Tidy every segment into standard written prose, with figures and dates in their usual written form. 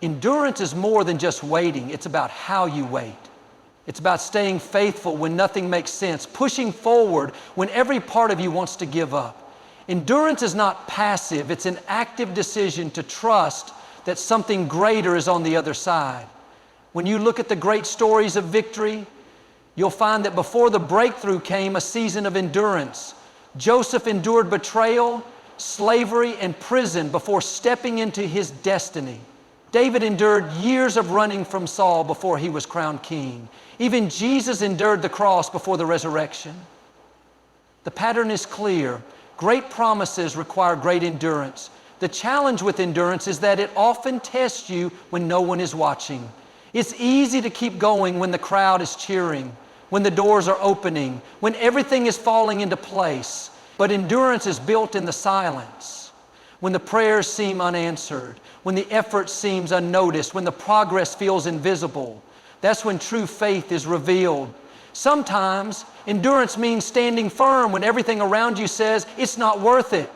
Endurance is more than just waiting. It's about how you wait. It's about staying faithful when nothing makes sense, pushing forward when every part of you wants to give up. Endurance is not passive. It's an active decision to trust that something greater is on the other side. When you look at the great stories of victory, you'll find that before the breakthrough came a season of endurance. Joseph endured betrayal, slavery, and prison before stepping into his destiny. David endured years of running from Saul before he was crowned king. Even Jesus endured the cross before the resurrection. The pattern is clear. Great promises require great endurance. The challenge with endurance is that it often tests you when no one is watching. It's easy to keep going when the crowd is cheering, when the doors are opening, when everything is falling into place. But endurance is built in the silence, when the prayers seem unanswered, when the effort seems unnoticed, when the progress feels invisible. That's when true faith is revealed. Sometimes endurance means standing firm when everything around you says it's not worth it.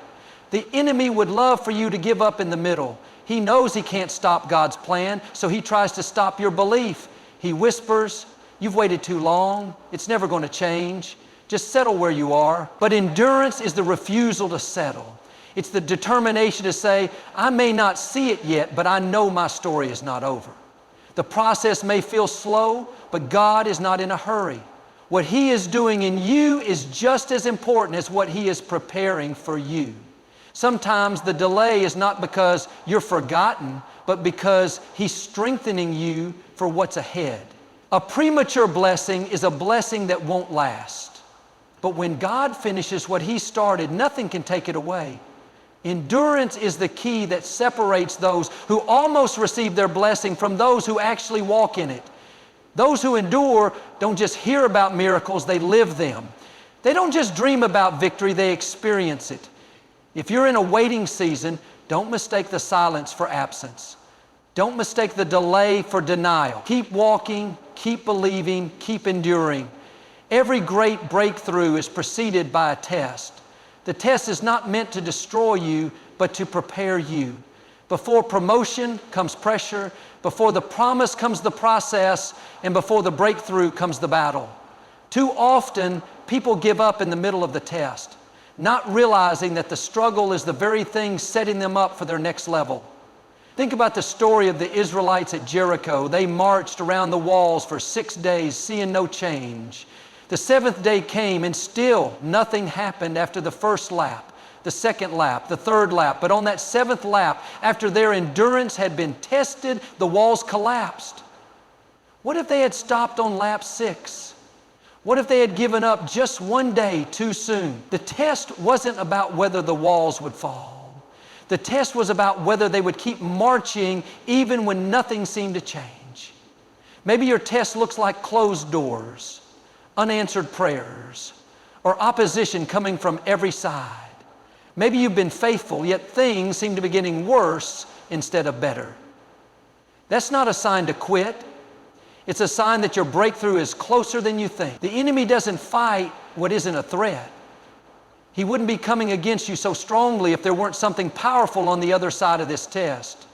The enemy would love for you to give up in the middle. He knows he can't stop God's plan, so he tries to stop your belief. He whispers, "You've waited too long. It's never going to change. Just settle where you are." But endurance is the refusal to settle. It's the determination to say, "I may not see it yet, but I know my story is not over." The process may feel slow, but God is not in a hurry. What He is doing in you is just as important as what He is preparing for you. Sometimes the delay is not because you're forgotten, but because He's strengthening you for what's ahead. A premature blessing is a blessing that won't last. But when God finishes what He started, nothing can take it away. Endurance is the key that separates those who almost receive their blessing from those who actually walk in it. Those who endure don't just hear about miracles, they live them. They don't just dream about victory, they experience it. If you're in a waiting season, don't mistake the silence for absence. Don't mistake the delay for denial. Keep walking, keep believing, keep enduring. Every great breakthrough is preceded by a test. The test is not meant to destroy you, but to prepare you. Before promotion comes pressure, before the promise comes the process, and before the breakthrough comes the battle. Too often, people give up in the middle of the test, not realizing that the struggle is the very thing setting them up for their next level. Think about the story of the Israelites at Jericho. They marched around the walls for 6 days, seeing no change. The seventh day came and still nothing happened after the first lap, the second lap, the third lap. But on that seventh lap, after their endurance had been tested, the walls collapsed. What if they had stopped on lap 6? What if they had given up just one day too soon? The test wasn't about whether the walls would fall. The test was about whether they would keep marching even when nothing seemed to change. Maybe your test looks like closed doors, unanswered prayers, or opposition coming from every side. Maybe you've been faithful, yet things seem to be getting worse instead of better. That's not a sign to quit. It's a sign that your breakthrough is closer than you think. The enemy doesn't fight what isn't a threat. He wouldn't be coming against you so strongly if there weren't something powerful on the other side of this test.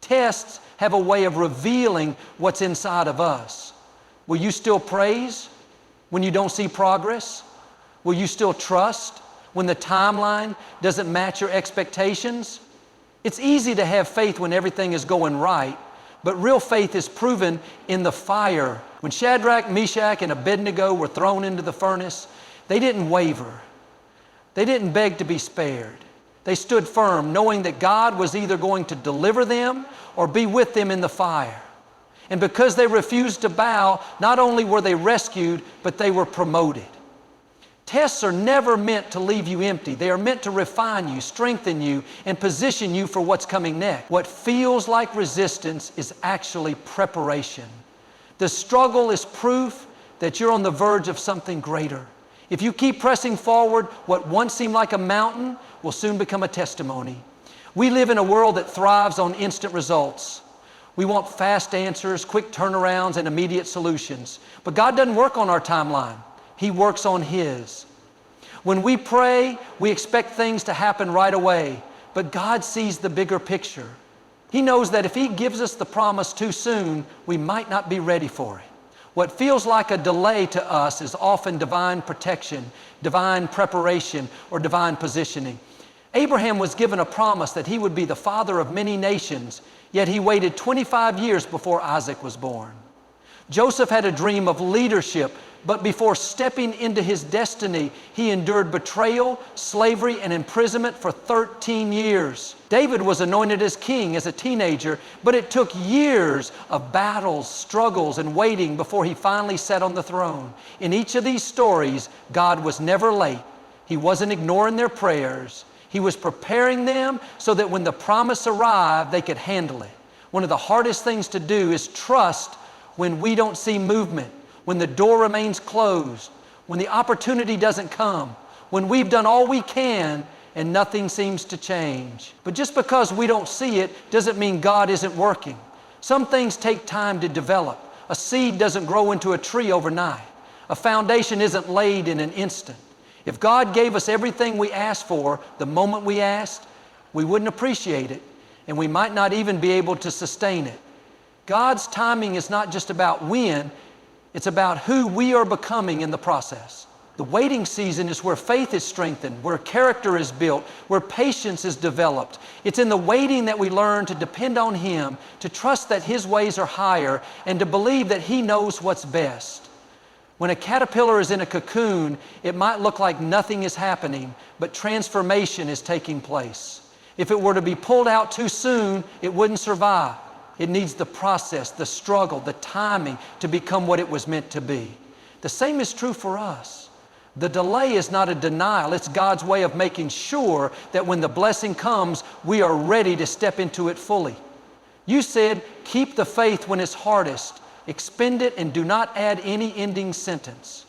Tests have a way of revealing what's inside of us. Will you still praise when you don't see progress? Will you still trust when the timeline doesn't match your expectations? It's easy to have faith when everything is going right, but real faith is proven in the fire. When Shadrach, Meshach, and Abednego were thrown into the furnace, they didn't waver. They didn't beg to be spared. They stood firm, knowing that God was either going to deliver them or be with them in the fire. And because they refused to bow, not only were they rescued, but they were promoted. Tests are never meant to leave you empty. They are meant to refine you, strengthen you, and position you for what's coming next. What feels like resistance is actually preparation. The struggle is proof that you're on the verge of something greater. If you keep pressing forward, what once seemed like a mountain will soon become a testimony. We live in a world that thrives on instant results. We want fast answers, quick turnarounds, and immediate solutions. But God doesn't work on our timeline. He works on His. When we pray, we expect things to happen right away, but God sees the bigger picture. He knows that if He gives us the promise too soon, we might not be ready for it. What feels like a delay to us is often divine protection, divine preparation, or divine positioning. Abraham was given a promise that he would be the father of many nations, yet he waited 25 years before Isaac was born. Joseph had a dream of leadership, but before stepping into his destiny, he endured betrayal, slavery, and imprisonment for 13 years. David was anointed as king as a teenager, but it took years of battles, struggles, and waiting before he finally sat on the throne. In each of these stories, God was never late. He wasn't ignoring their prayers. He was preparing them so that when the promise arrived, they could handle it. One of the hardest things to do is trust when we don't see movement, when the door remains closed, when the opportunity doesn't come, when we've done all we can and nothing seems to change. But just because we don't see it doesn't mean God isn't working. Some things take time to develop. A seed doesn't grow into a tree overnight. A foundation isn't laid in an instant. If God gave us everything we asked for the moment we asked, we wouldn't appreciate it, and we might not even be able to sustain it. God's timing is not just about when, it's about who we are becoming in the process. The waiting season is where faith is strengthened, where character is built, where patience is developed. It's in the waiting that we learn to depend on Him, to trust that His ways are higher, and to believe that He knows what's best. When a caterpillar is in a cocoon, it might look like nothing is happening, but transformation is taking place. If it were to be pulled out too soon, it wouldn't survive. It needs the process, the struggle, the timing to become what it was meant to be. The same is true for us. The delay is not a denial. It's God's way of making sure that when the blessing comes, we are ready to step into it fully. You said, keep the faith when it's hardest. Expend it and do not add any ending sentence.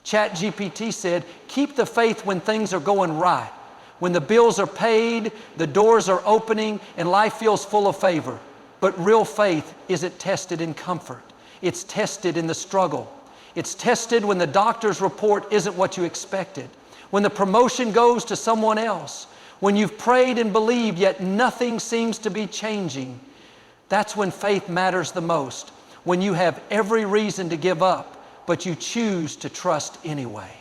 ChatGPT said, keep the faith when things are going right. When the bills are paid, the doors are opening, and life feels full of favor. But real faith isn't tested in comfort. It's tested in the struggle. It's tested when the doctor's report isn't what you expected, when the promotion goes to someone else, when you've prayed and believed yet nothing seems to be changing. That's when faith matters the most, when you have every reason to give up, but you choose to trust anyway.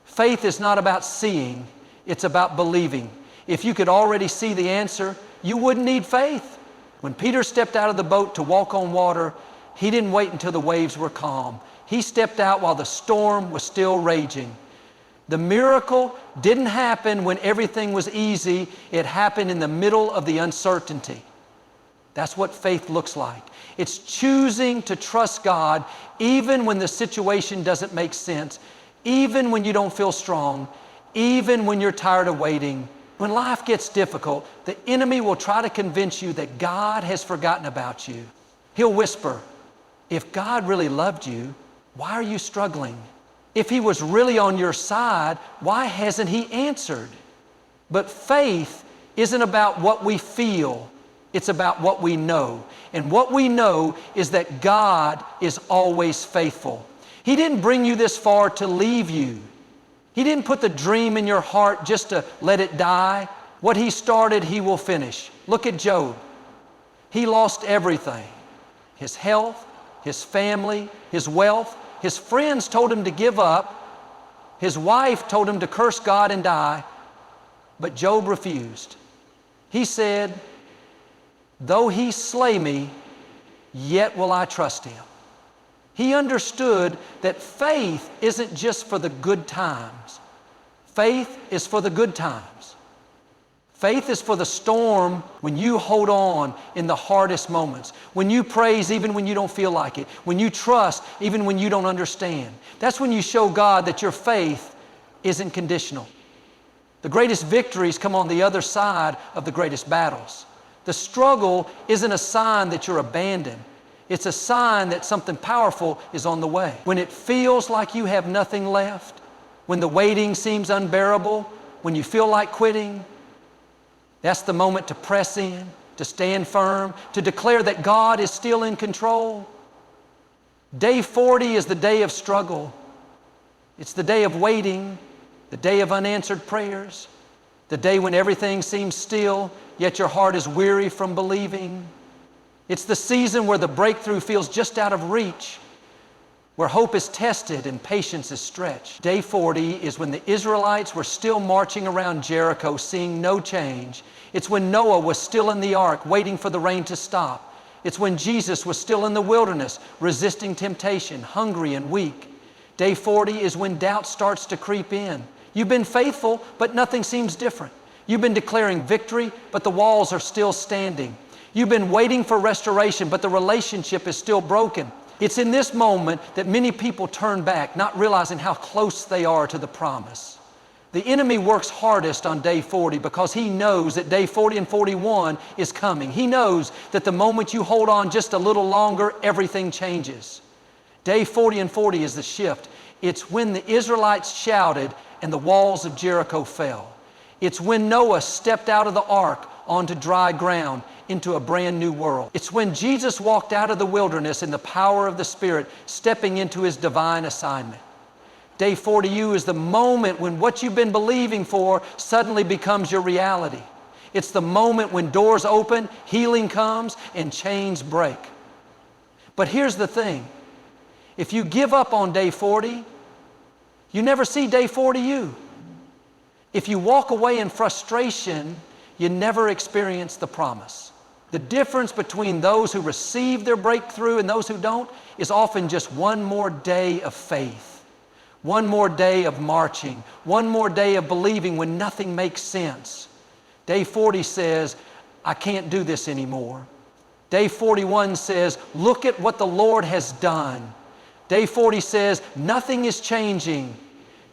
Faith is not about seeing, it's about believing. If you could already see the answer, you wouldn't need faith. When Peter stepped out of the boat to walk on water, he didn't wait until the waves were calm. He stepped out while the storm was still raging. The miracle didn't happen when everything was easy. It happened in the middle of the uncertainty. That's what faith looks like. It's choosing to trust God even when the situation doesn't make sense, even when you don't feel strong, even when you're tired of waiting. When life gets difficult, the enemy will try to convince you that God has forgotten about you. He'll whisper, if God really loved you, why are you struggling? If He was really on your side, why hasn't He answered? But faith isn't about what we feel. It's about what we know. And what we know is that God is always faithful. He didn't bring you this far to leave you. He didn't put the dream in your heart just to let it die. What He started, He will finish. Look at Job. He lost everything. His health, his family, his wealth. His friends told him to give up. His wife told him to curse God and die. But Job refused. He said, though He slay me, yet will I trust Him. He understood that faith isn't just for the good times. Faith is for the good times. Faith is for the storm when you hold on in the hardest moments, when you praise even when you don't feel like it, when you trust even when you don't understand. That's when you show God that your faith isn't conditional. The greatest victories come on the other side of the greatest battles. The struggle isn't a sign that you're abandoned. It's a sign that something powerful is on the way. When it feels like you have nothing left, when the waiting seems unbearable, when you feel like quitting, that's the moment to press in, to stand firm, to declare that God is still in control. Day 40 is the day of struggle. It's the day of waiting, the day of unanswered prayers. The day when everything seems still, yet your heart is weary from believing. It's the season where the breakthrough feels just out of reach, where hope is tested and patience is stretched. Day 40 is when the Israelites were still marching around Jericho, seeing no change. It's when Noah was still in the ark, waiting for the rain to stop. It's when Jesus was still in the wilderness, resisting temptation, hungry and weak. Day 40 is when doubt starts to creep in. You've been faithful, but nothing seems different. You've been declaring victory, but the walls are still standing. You've been waiting for restoration, but the relationship is still broken. It's in this moment that many people turn back, not realizing how close they are to the promise. The enemy works hardest on day 40 because he knows that day 40 and 41 is coming. He knows that the moment you hold on just a little longer, everything changes. Day 40 and 40 is the shift. It's when the Israelites shouted and the walls of Jericho fell. It's when Noah stepped out of the ark onto dry ground into a brand new world. It's when Jesus walked out of the wilderness in the power of the Spirit, stepping into His divine assignment. Day 40 is the moment when what you've been believing for suddenly becomes your reality. It's the moment when doors open, healing comes, and chains break. But here's the thing. If you give up on day 40, you never see day 40. If you walk away in frustration, you never experience the promise. The difference between those who receive their breakthrough and those who don't is often just one more day of faith, one more day of marching, one more day of believing when nothing makes sense. Day 40 says, I can't do this anymore. Day 41 says, look at what the Lord has done. Day 40 says, nothing is changing.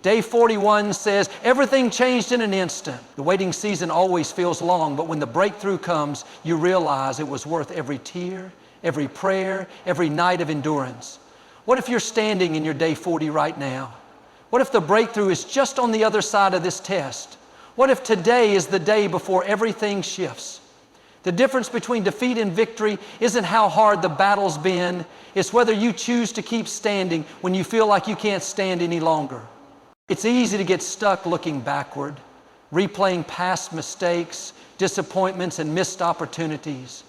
Day 41 says, everything changed in an instant. The waiting season always feels long, but when the breakthrough comes, you realize it was worth every tear, every prayer, every night of endurance. What if you're standing in your day 40 right now? What if the breakthrough is just on the other side of this test? What if today is the day before everything shifts? The difference between defeat and victory isn't how hard the battle's been. It's whether you choose to keep standing when you feel like you can't stand any longer. It's easy to get stuck looking backward, replaying past mistakes, disappointments, and missed opportunities.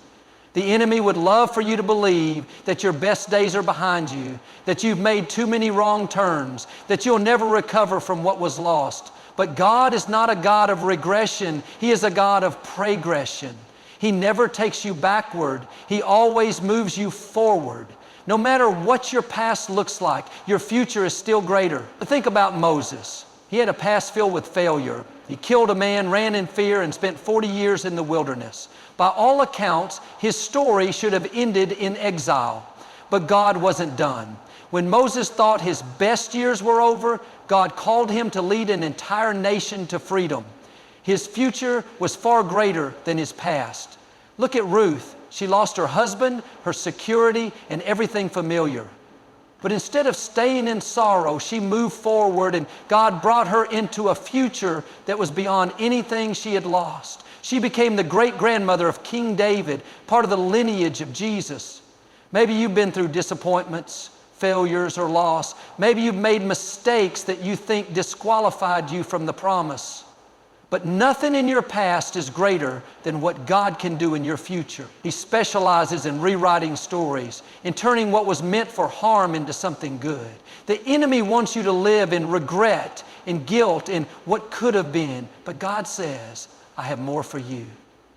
The enemy would love for you to believe that your best days are behind you, that you've made too many wrong turns, that you'll never recover from what was lost. But God is not a God of regression. He is a God of progression. He never takes you backward. He always moves you forward. No matter what your past looks like, your future is still greater. Think about Moses. He had a past filled with failure. He killed a man, ran in fear, and spent 40 years in the wilderness. By all accounts, his story should have ended in exile. But God wasn't done. When Moses thought his best years were over, God called him to lead an entire nation to freedom. His future was far greater than his past. Look at Ruth. She lost her husband, her security, and everything familiar. But instead of staying in sorrow, she moved forward, and God brought her into a future that was beyond anything she had lost. She became the great-grandmother of King David, part of the lineage of Jesus. Maybe you've been through disappointments, failures, or loss. Maybe you've made mistakes that you think disqualified you from the promise. But nothing in your past is greater than what God can do in your future. He specializes in rewriting stories, in turning what was meant for harm into something good. The enemy wants you to live in regret, in guilt, in what could have been. But God says, I have more for you.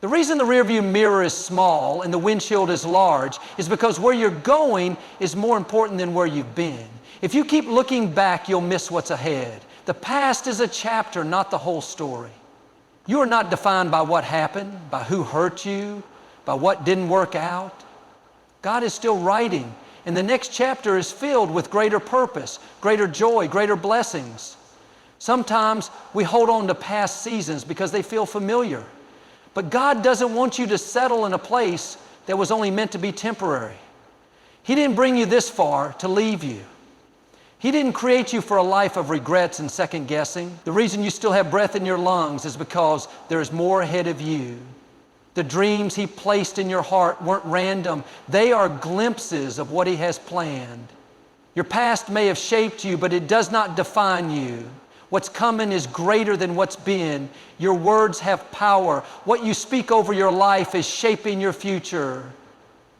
The reason the rearview mirror is small and the windshield is large is because where you're going is more important than where you've been. If you keep looking back, you'll miss what's ahead. The past is a chapter, not the whole story. You are not defined by what happened, by who hurt you, by what didn't work out. God is still writing, and the next chapter is filled with greater purpose, greater joy, greater blessings. Sometimes we hold on to past seasons because they feel familiar. But God doesn't want you to settle in a place that was only meant to be temporary. He didn't bring you this far to leave you. He didn't create you for a life of regrets and second guessing. The reason you still have breath in your lungs is because there's more ahead of you. The dreams He placed in your heart weren't random. They are glimpses of what He has planned. Your past may have shaped you, but it does not define you. What's coming is greater than what's been. Your words have power. What you speak over your life is shaping your future.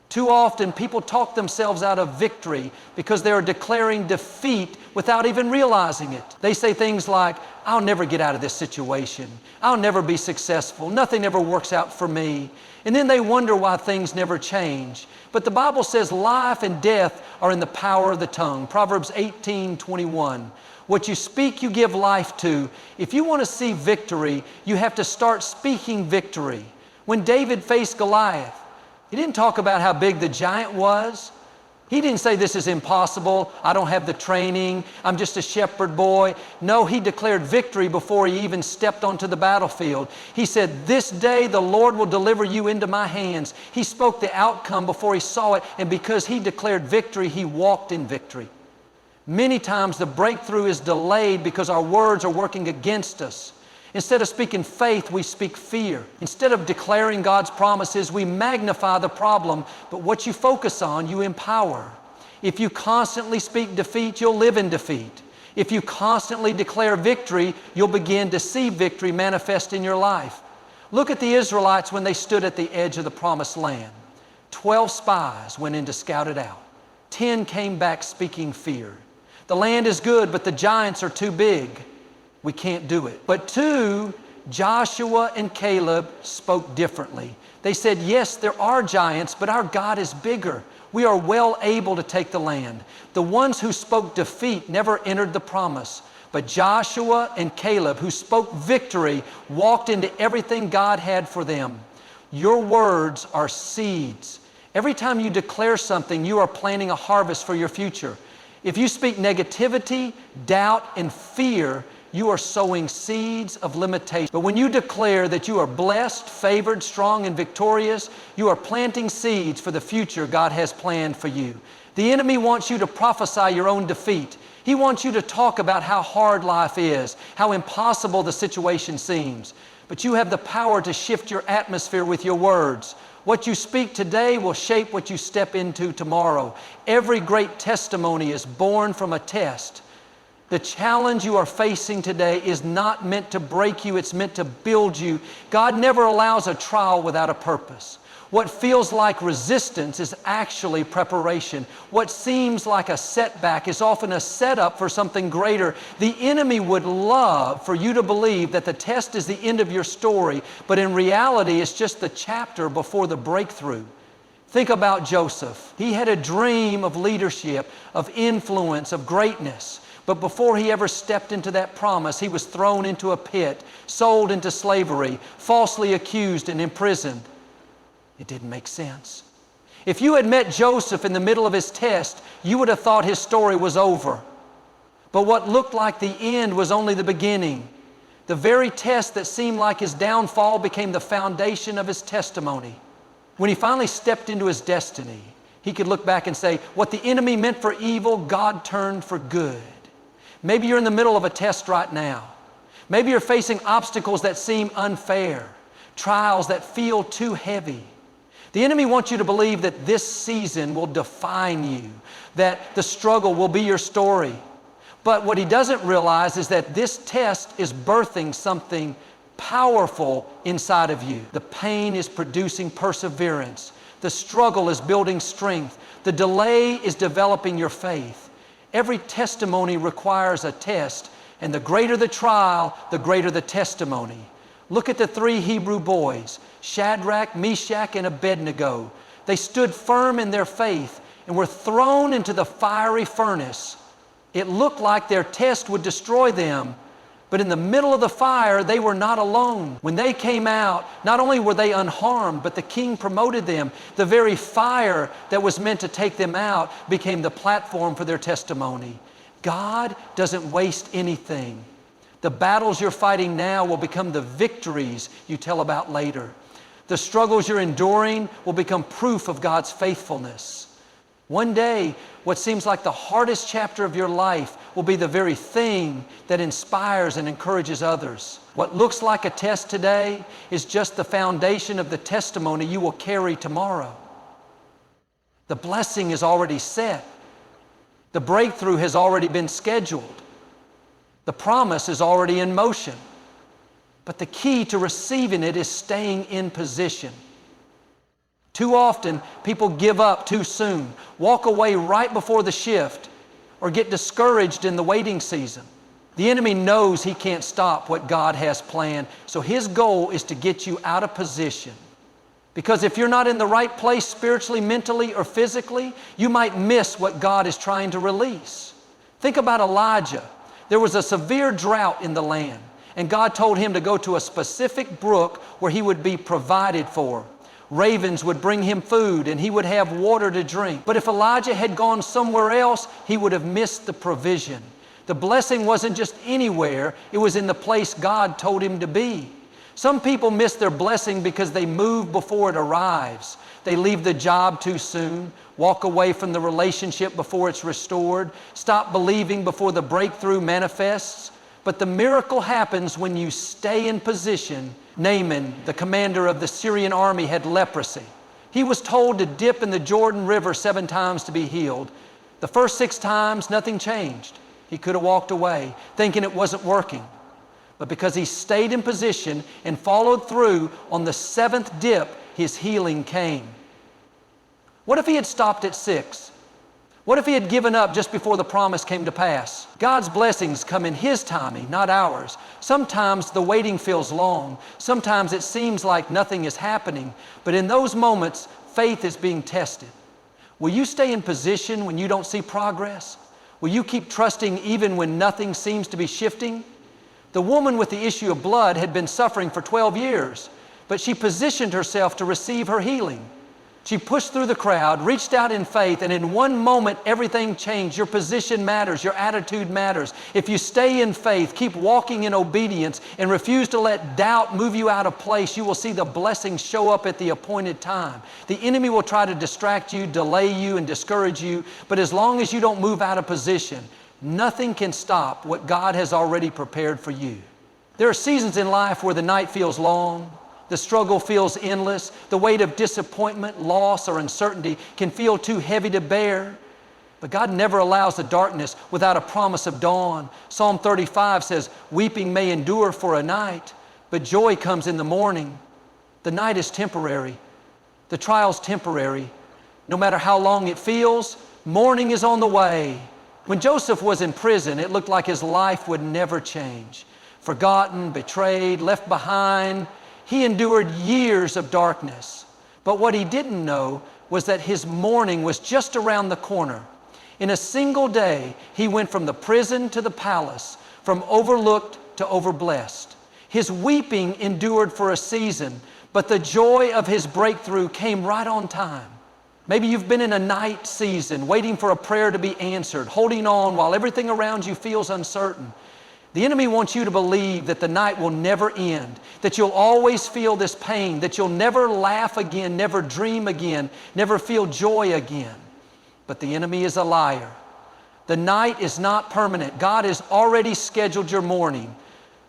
Too often, people talk themselves out of victory because they are declaring defeat without even realizing it. They say things like, I'll never get out of this situation. I'll never be successful. Nothing ever works out for me. And then they wonder why things never change. But the Bible says life and death are in the power of the tongue. Proverbs 18:21. What you speak, you give life to. If you want to see victory, you have to start speaking victory. When David faced Goliath, he didn't talk about how big the giant was. He didn't say, this is impossible, I don't have the training, I'm just a shepherd boy. No, he declared victory before he even stepped onto the battlefield. He said, this day the Lord will deliver you into my hands. He spoke the outcome before he saw it, and because he declared victory, he walked in victory. Many times the breakthrough is delayed because our words are working against us. Instead of speaking faith, we speak fear. Instead of declaring God's promises, we magnify the problem, but what you focus on, you empower. If you constantly speak defeat, you'll live in defeat. If you constantly declare victory, you'll begin to see victory manifest in your life. Look at the Israelites when they stood at the edge of the promised land. 12 spies went in to scout it out. 10 came back speaking fear. The land is good, but the giants are too big. We can't do it. But 2, Joshua and Caleb, spoke differently. They said, yes, there are giants, but our God is bigger. We are well able to take the land. The ones who spoke defeat never entered the promise. But Joshua and Caleb, who spoke victory, walked into everything God had for them. Your words are seeds. Every time you declare something, you are planting a harvest for your future. If you speak negativity, doubt, and fear, you are sowing seeds of limitation. But when you declare that you are blessed, favored, strong, and victorious, you are planting seeds for the future God has planned for you. The enemy wants you to prophesy your own defeat. He wants you to talk about how hard life is, how impossible the situation seems. But you have the power to shift your atmosphere with your words. What you speak today will shape what you step into tomorrow. Every great testimony is born from a test. The challenge you are facing today is not meant to break you, it's meant to build you. God never allows a trial without a purpose. What feels like resistance is actually preparation. What seems like a setback is often a setup for something greater. The enemy would love for you to believe that the test is the end of your story, but in reality, it's just the chapter before the breakthrough. Think about Joseph. He had a dream of leadership, of influence, of greatness. But before he ever stepped into that promise, he was thrown into a pit, sold into slavery, falsely accused and imprisoned. It didn't make sense. If you had met Joseph in the middle of his test, you would have thought his story was over. But what looked like the end was only the beginning. The very test that seemed like his downfall became the foundation of his testimony. When he finally stepped into his destiny, he could look back and say, what the enemy meant for evil, God turned for good. Maybe you're in the middle of a test right now. Maybe you're facing obstacles that seem unfair, trials that feel too heavy. The enemy wants you to believe that this season will define you, that the struggle will be your story. But what he doesn't realize is that this test is birthing something powerful inside of you. The pain is producing perseverance. The struggle is building strength. The delay is developing your faith. Every testimony requires a test, and the greater the trial, the greater the testimony. Look at the 3 Hebrew boys, Shadrach, Meshach, and Abednego. They stood firm in their faith and were thrown into the fiery furnace. It looked like their test would destroy them, but in the middle of the fire, they were not alone. When they came out, not only were they unharmed, but the king promoted them. The very fire that was meant to take them out became the platform for their testimony. God doesn't waste anything. The battles you're fighting now will become the victories you tell about later. The struggles you're enduring will become proof of God's faithfulness. One day, what seems like the hardest chapter of your life will be the very thing that inspires and encourages others. What looks like a test today is just the foundation of the testimony you will carry tomorrow. The blessing is already set. The breakthrough has already been scheduled. The promise is already in motion. But the key to receiving it is staying in position. Too often, people give up too soon, walk away right before the shift, or get discouraged in the waiting season. The enemy knows he can't stop what God has planned, so his goal is to get you out of position. Because if you're not in the right place spiritually, mentally, or physically, you might miss what God is trying to release. Think about Elijah. There was a severe drought in the land, and God told him to go to a specific brook where he would be provided for. Ravens would bring him food, and he would have water to drink. But if Elijah had gone somewhere else, he would have missed the provision. The blessing wasn't just anywhere, it was in the place God told him to be. Some people miss their blessing because they move before it arrives. They leave the job too soon, walk away from the relationship before it's restored, stop believing before the breakthrough manifests. But the miracle happens when you stay in position. Naaman, the commander of the Syrian army, had leprosy. He was told to dip in the Jordan River 7 times to be healed. The first 6 times, nothing changed. He could have walked away, thinking it wasn't working. But because he stayed in position and followed through, on the 7th dip, his healing came. What if he had stopped at 6? What if he had given up just before the promise came to pass? God's blessings come in His timing, not ours. Sometimes the waiting feels long. Sometimes it seems like nothing is happening. But in those moments, faith is being tested. Will you stay in position when you don't see progress? Will you keep trusting even when nothing seems to be shifting? The woman with the issue of blood had been suffering for 12 years, but she positioned herself to receive her healing. She pushed through the crowd, reached out in faith, and in one moment, everything changed. Your position matters. Your attitude matters. If you stay in faith, keep walking in obedience, and refuse to let doubt move you out of place, you will see the blessings show up at the appointed time. The enemy will try to distract you, delay you, and discourage you, but as long as you don't move out of position, nothing can stop what God has already prepared for you. There are seasons in life where the night feels long, the struggle feels endless, the weight of disappointment, loss, or uncertainty can feel too heavy to bear. But God never allows the darkness without a promise of dawn. Psalm 35 says, "Weeping may endure for a night, but joy comes in the morning." The night is temporary. The trial's temporary. No matter how long it feels, morning is on the way. When Joseph was in prison, it looked like his life would never change. Forgotten, betrayed, left behind, he endured years of darkness. But what he didn't know was that his morning was just around the corner. In a single day, he went from the prison to the palace, from overlooked to overblessed. His weeping endured for a season, but the joy of his breakthrough came right on time. Maybe you've been in a night season, waiting for a prayer to be answered, holding on while everything around you feels uncertain. The enemy wants you to believe that the night will never end, that you'll always feel this pain, that you'll never laugh again, never dream again, never feel joy again. But the enemy is a liar. The night is not permanent. God has already scheduled your morning.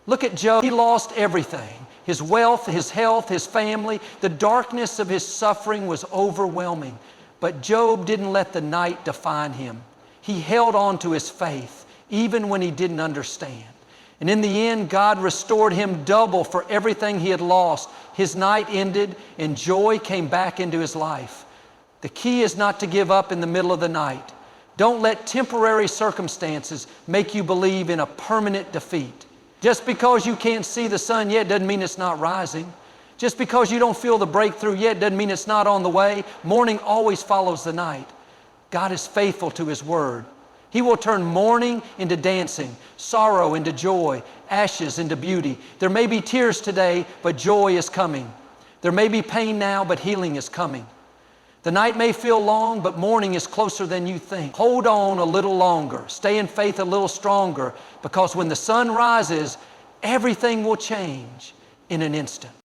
Look at Job. He lost everything. His wealth, his health, his family. The darkness of his suffering was overwhelming. But Job didn't let the night define him. He held on to his faith, even when he didn't understand. And in the end, God restored him double for everything he had lost. His night ended, and joy came back into his life. The key is not to give up in the middle of the night. Don't let temporary circumstances make you believe in a permanent defeat. Just because you can't see the sun yet doesn't mean it's not rising. Just because you don't feel the breakthrough yet doesn't mean it's not on the way. Morning always follows the night. God is faithful to His word. He will turn mourning into dancing, sorrow into joy, ashes into beauty. There may be tears today, but joy is coming. There may be pain now, but healing is coming. The night may feel long, but morning is closer than you think. Hold on a little longer. Stay in faith a little stronger, because when the sun rises, everything will change in an instant.